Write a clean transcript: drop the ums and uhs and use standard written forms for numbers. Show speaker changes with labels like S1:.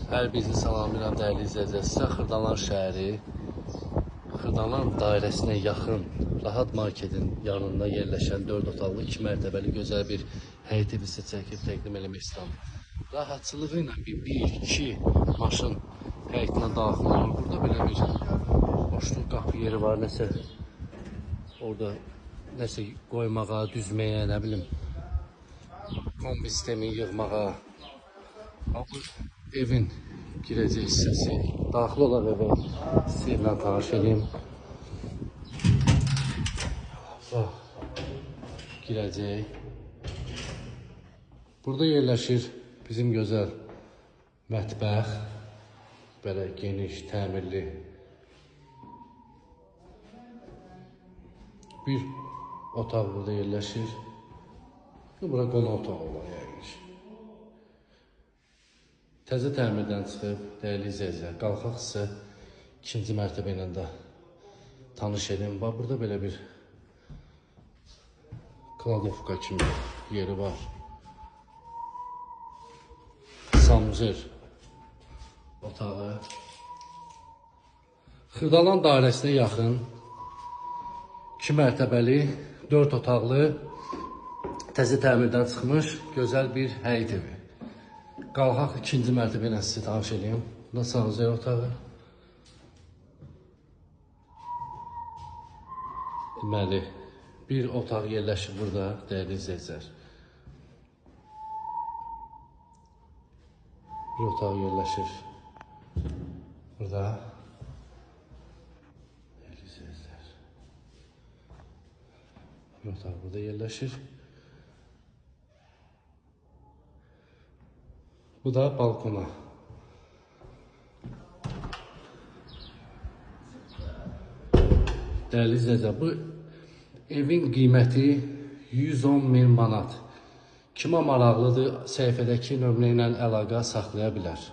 S1: Hər birini salamlayıram dəyərli izləyicilər. Sizə Xırdalan şəhəri, Xırdalan dairəsinə yaxın, Rahat Marketin yanında yerləşən 4 otaqlı 2 mərtəbəli gözəl bir həyət evi sizə çəkib təqdim eləmək istəyirəm. Rahatçılığı ilə bir, iki maşın həyətinə daxil olur. Burada belə bir boşluq qapı yeri var, nəsə orada nəsə qoymağa, düzməyə, nə bilim, kombi sistemi yığmağa. Bu evin girəcək hissəsi. Daxil olaq evə sizlə tanış edeyim. Girəcək. Burada yerləşir bizim gözəl mətbəx. Belə geniş, təmirli. Bir otaq burada yerləşir. Bura qonaq otağı olar yəqin. Təzə təmirdən çıxıb, dəyərli izləyicilər, qalxaq sizə ikinci mərtəbə ilə də tanış edin. Burada belə bir kladovka kimi yeri var. Sancır otağı. Xırdalan dairəsinə yaxın 2 mərtəbəli, 4 otaqlı, təzə təmirdən çıxmış gözəl bir həyət evi. Qalxaq ikinci mərtəbə ilə sizi tanış edeyim. Bunda sanuzel otağı. Deməli, bir otaq yerləşir burada, dəyərli izləyicilər. Bir otaq yerləşir burada. Dəyərli izləyicilər. Bir otaq burada yerləşir. Bu da balkona. Dəyərli izləyicilər, bu evin qiyməti 110.000 manat. Kimə maraqlıdır, səhifədəki nömrə ilə əlaqə saxlaya bilər.